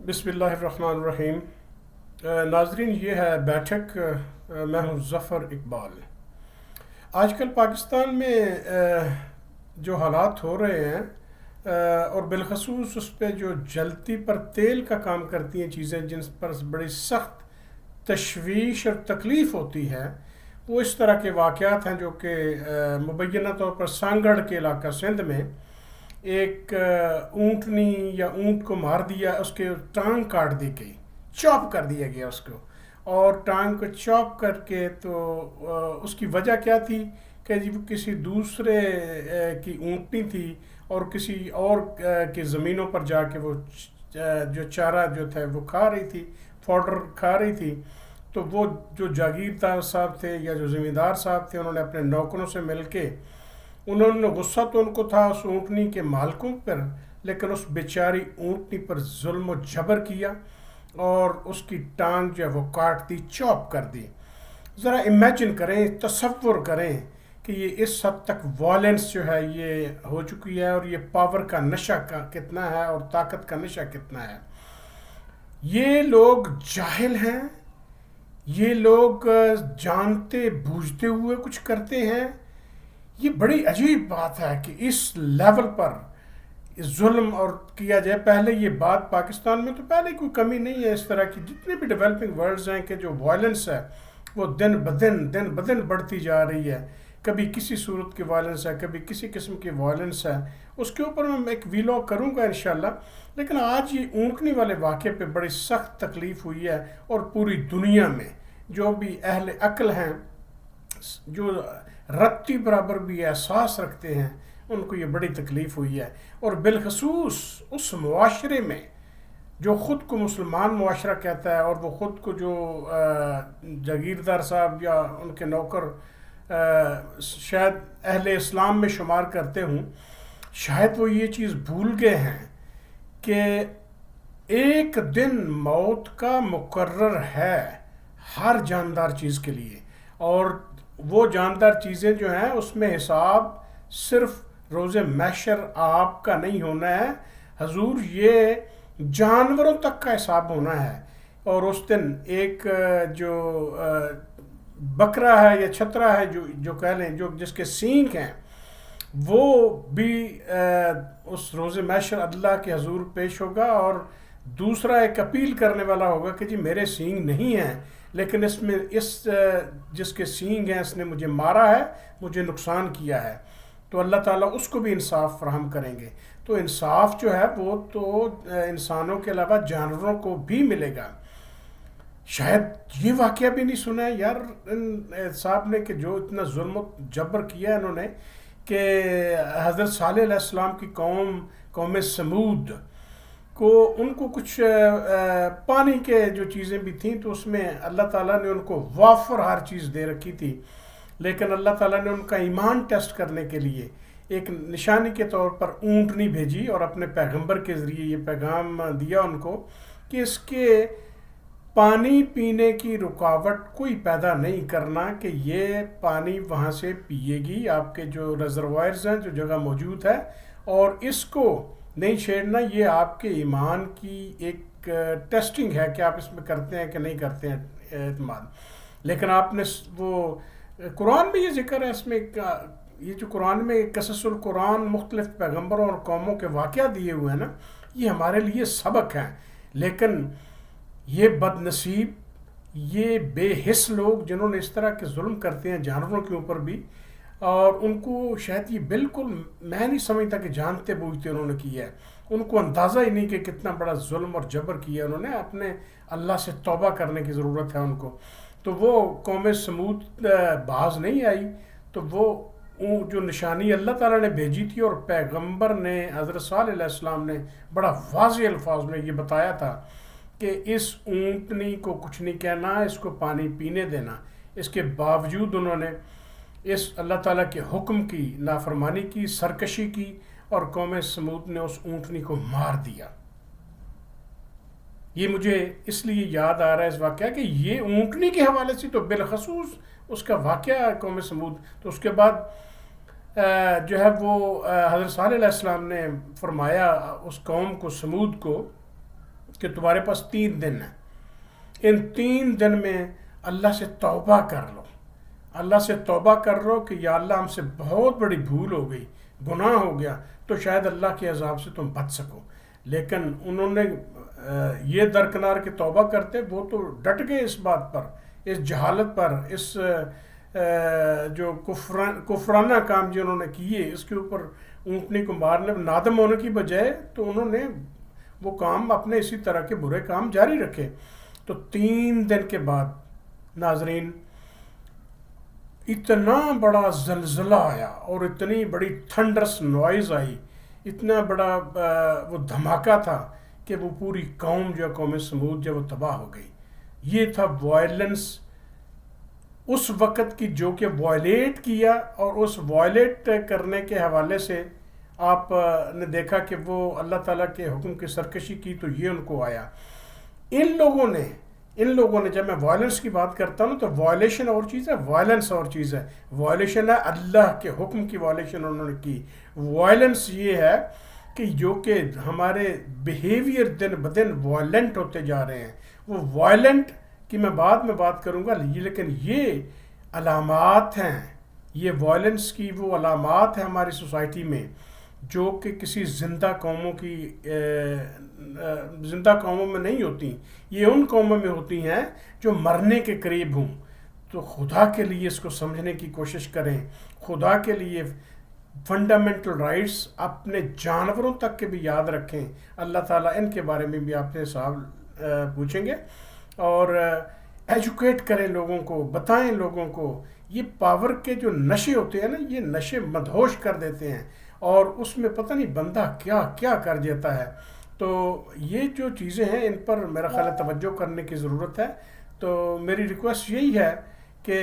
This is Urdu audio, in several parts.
بسم اللہ الرحمن الرحیم۔ ناظرین، یہ ہے بیٹھک۔ میں ہوں ظفر اقبال۔ آج کل پاکستان میں جو حالات ہو رہے ہیں، اور بالخصوص اس پہ جو جلتی پر تیل کا کام کرتی ہیں چیزیں، جن پر بڑی سخت تشویش اور تکلیف ہوتی ہے، وہ اس طرح کے واقعات ہیں جو کہ مبینہ طور پر سانگڑ کے علاقہ سندھ میں ایک اونٹنی یا اونٹ کو مار دیا، اس کے ٹانگ کاٹ دی گئی، چاپ کر دیا گیا اس کو، اور ٹانگ کو چاپ کر کے تو اس کی وجہ کیا تھی کہ جی وہ کسی دوسرے کی اونٹنی تھی، اور کسی اور کی زمینوں پر جا کے وہ جو چارہ جو تھا وہ کھا رہی تھی، فوڈر کھا رہی تھی۔ تو وہ جو جاگیردار صاحب تھے یا جو زمیندار صاحب تھے، انہوں نے اپنے نوکروں سے مل کے، انہوں نے غصہ تو ان کو تھا اس اونٹنی کے مالکوں پر، لیکن اس بیچاری اونٹنی پر ظلم و جبر کیا اور اس کی ٹانگ جو ہے وہ کاٹ دی، چاپ کر دی۔ ذرا امیجن کریں، تصور کریں کہ یہ اس حد تک وائلنس جو ہے یہ ہو چکی ہے، اور یہ پاور کا نشہ کا کتنا ہے اور طاقت کا نشہ کتنا ہے۔ یہ لوگ جاہل ہیں، یہ لوگ جانتے بوجھتے ہوئے کچھ کرتے ہیں۔ یہ بڑی عجیب بات ہے کہ اس لیول پر ظلم اور کیا جائے۔ پہلے یہ بات پاکستان میں تو پہلے کوئی کمی نہیں ہے اس طرح کی، جتنے بھی ڈیولپنگ ورلڈز ہیں، کہ جو وائلنس ہے وہ دن بدن بڑھتی جا رہی ہے۔ کبھی کسی صورت کی وائلنس ہے، کبھی کسی قسم کی وائلنس ہے۔ اس کے اوپر میں ایک ویلاگ کروں گا انشاءاللہ۔ لیکن آج یہ اونٹنی والے واقعے پہ بڑی سخت تکلیف ہوئی ہے، اور پوری دنیا میں جو بھی اہل عقل ہیں، جو رتی برابر بھی احساس رکھتے ہیں، ان کو یہ بڑی تکلیف ہوئی ہے۔ اور بالخصوص اس معاشرے میں جو خود کو مسلمان معاشرہ کہتا ہے، اور وہ خود کو جو جاگیردار صاحب یا ان کے نوکر شاید اہل اسلام میں شمار کرتے ہوں، شاید وہ یہ چیز بھول گئے ہیں کہ ایک دن موت کا مقرر ہے ہر جاندار چیز کے لیے، اور وہ جاندار چیزیں جو ہیں اس میں حساب صرف روز محشر آپ کا نہیں ہونا ہے حضور، یہ جانوروں تک کا حساب ہونا ہے۔ اور اس دن ایک جو بکرا ہے یا چھترا ہے، جو کہہ لیں، جو جس کے سینگ ہیں، وہ بھی اس روز محشر اللہ کے حضور پیش ہوگا، اور دوسرا ایک اپیل کرنے والا ہوگا کہ جی میرے سینگ نہیں ہیں، لیکن اس میں جس کے سینگ ہیں اس نے مجھے مارا ہے، مجھے نقصان کیا ہے۔ تو اللہ تعالیٰ اس کو بھی انصاف فراہم کریں گے۔ تو انصاف جو ہے وہ تو انسانوں کے علاوہ جانوروں کو بھی ملے گا۔ شاید یہ واقعہ بھی نہیں سنا ہے یار ان صاحب نے، کہ جو اتنا ظلم و جبر کیا انہوں نے، کہ حضرت صالح علیہ السلام کی قوم سمود کو، ان کو کچھ پانی کے جو چیزیں بھی تھیں، تو اس میں اللہ تعالیٰ نے ان کو وافر ہر چیز دے رکھی تھی، لیکن اللہ تعالیٰ نے ان کا ایمان ٹیسٹ کرنے کے لیے ایک نشانی کے طور پر اونٹنی بھیجی، اور اپنے پیغمبر کے ذریعے یہ پیغام دیا ان کو کہ اس کے پانی پینے کی رکاوٹ کوئی پیدا نہیں کرنا، کہ یہ پانی وہاں سے پیے گی، آپ کے جو ریزروائرز ہیں، جو جگہ موجود ہے، اور اس کو نہیں چھیڑنا۔ یہ آپ کے ایمان کی ایک ٹیسٹنگ ہے کہ آپ اس میں کرتے ہیں کہ نہیں کرتے ہیں اعتماد۔ لیکن آپ نے وہ قرآن میں یہ ذکر ہے، اس میں یہ جو قرآن میں قصص القرآن مختلف پیغمبروں اور قوموں کے واقعہ دیے ہوئے ہیں نا، یہ ہمارے لیے سبق ہیں۔ لیکن یہ بد نصیب، یہ بے حس لوگ جنہوں نے اس طرح کے ظلم کرتے ہیں جانوروں کے اوپر بھی، اور ان کو شاید یہ بالکل، میں نہیں سمجھتا کہ جانتے بوجھتے انہوں نے کیا ہے، ان کو اندازہ ہی نہیں کہ کتنا بڑا ظلم اور جبر کیا انہوں نے۔ اپنے اللہ سے توبہ کرنے کی ضرورت ہے ان کو۔ تو وہ قوم سمود باز نہیں آئی، تو وہ جو نشانی اللہ تعالیٰ نے بھیجی تھی، اور پیغمبر نے حضرت صالح علیہ السلام نے بڑا واضح الفاظ میں یہ بتایا تھا کہ اس اونٹنی کو کچھ نہیں کہنا، اس کو پانی پینے دینا۔ اس کے باوجود انہوں نے اس اللہ تعالیٰ کے حکم کی نافرمانی کی، سرکشی کی، اور قوم سمود نے اس اونٹنی کو مار دیا۔ یہ مجھے اس لیے یاد آ رہا ہے اس واقعہ کہ یہ اونٹنی کے حوالے سے تو بالخصوص اس کا واقعہ قوم سمود۔ تو اس کے بعد جو ہے وہ حضرت صالح علیہ السلام نے فرمایا اس قوم کو، سمود کو، کہ تمہارے پاس 3 دن ہیں، ان 3 دن میں اللہ سے توبہ کر لو، اللہ سے توبہ کر لو کہ یا اللہ ہم سے بہت بڑی بھول ہو گئی، گناہ ہو گیا، تو شاید اللہ کے عذاب سے تم بچ سکو۔ لیکن انہوں نے یہ درکنار کے توبہ کرتے، وہ تو ڈٹ گئے اس بات پر، اس جہالت پر، اس جو کفرانہ کام جو انہوں نے کیے اس کے اوپر اونٹنی کو مارنے نادم ہونے کی بجائے تو انہوں نے وہ کام اپنے اسی طرح کے برے کام جاری رکھے۔ تو 3 دن کے بعد ناظرین اتنا بڑا زلزلہ آیا اور اتنی بڑی تھنڈرس نوائز آئی، اتنا بڑا وہ دھماکہ تھا کہ وہ پوری قوم جو ہے قوم سمود جو وہ تباہ ہو گئی۔ یہ تھا وائلنس اس وقت کی جو کہ وائلیٹ کیا، اور اس وائلیٹ کرنے کے حوالے سے آپ نے دیکھا کہ وہ اللہ تعالیٰ کے حکم کی سرکشی کی، تو یہ ان کو آیا۔ ان لوگوں نے جب میں وائلنس کی بات کرتا ہوں تو وائلیشن اور چیز ہے، وائلنس اور چیز ہے۔ وائلیشن ہے اللہ کے حکم کی وائلیشن انہوں نے کی، وائلنس یہ ہے کہ جو کہ ہمارے بیہیویئر دن بدن وائلنٹ ہوتے جا رہے ہیں۔ وہ وائلنٹ کی میں بعد میں بات کروں گا، لیکن یہ علامات ہیں، یہ وائلنس کی وہ علامات ہیں ہماری سوسائٹی میں جو کہ کسی زندہ قوموں میں نہیں ہوتی، یہ ان قوموں میں ہوتی ہیں جو مرنے کے قریب ہوں۔ تو خدا کے لیے اس کو سمجھنے کی کوشش کریں، خدا کے لیے فنڈامنٹل رائٹس اپنے جانوروں تک کے بھی یاد رکھیں۔ اللہ تعالیٰ ان کے بارے میں بھی آپ سے حساب پوچھیں گے، اور ایجوکیٹ کریں لوگوں کو، بتائیں لوگوں کو۔ یہ پاور کے جو نشے ہوتے ہیں نا، یہ نشے مدہوش کر دیتے ہیں، اور اس میں پتہ نہیں بندہ کیا کیا کر دیتا ہے۔ تو یہ جو چیزیں ہیں ان پر میرا خیال ہے توجہ کرنے کی ضرورت ہے۔ تو میری ریکویسٹ یہی ہے کہ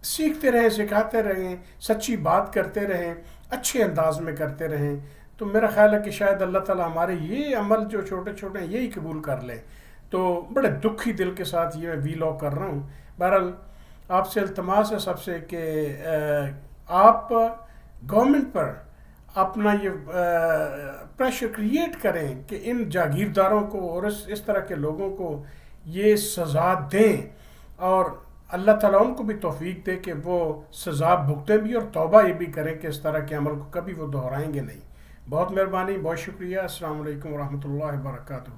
سیکھتے رہیں، سکھاتے رہیں، سچی بات کرتے رہیں، اچھے انداز میں کرتے رہیں۔ تو میرا خیال ہے کہ شاید اللہ تعالیٰ ہمارے یہ عمل جو چھوٹے چھوٹے ہیں یہی قبول کر لے۔ تو بڑے دکھی دل کے ساتھ یہ میں وی لاگ کر رہا ہوں۔ بہرحال آپ سے التماس ہے سب سے کہ آپ گورنمنٹ پر اپنا یہ پریشر کریٹ کریں کہ ان جاگیرداروں کو اور اس طرح کے لوگوں کو یہ سزا دیں، اور اللہ تعالیٰ ان کو بھی توفیق دے کہ وہ سزا بھگتیں بھی اور توبہ یہ بھی کریں کہ اس طرح کے عمل کو کبھی وہ دہرائیں گے نہیں۔ بہت مہربانی، بہت شکریہ۔ السلام علیکم ورحمۃ اللہ وبرکاتہ۔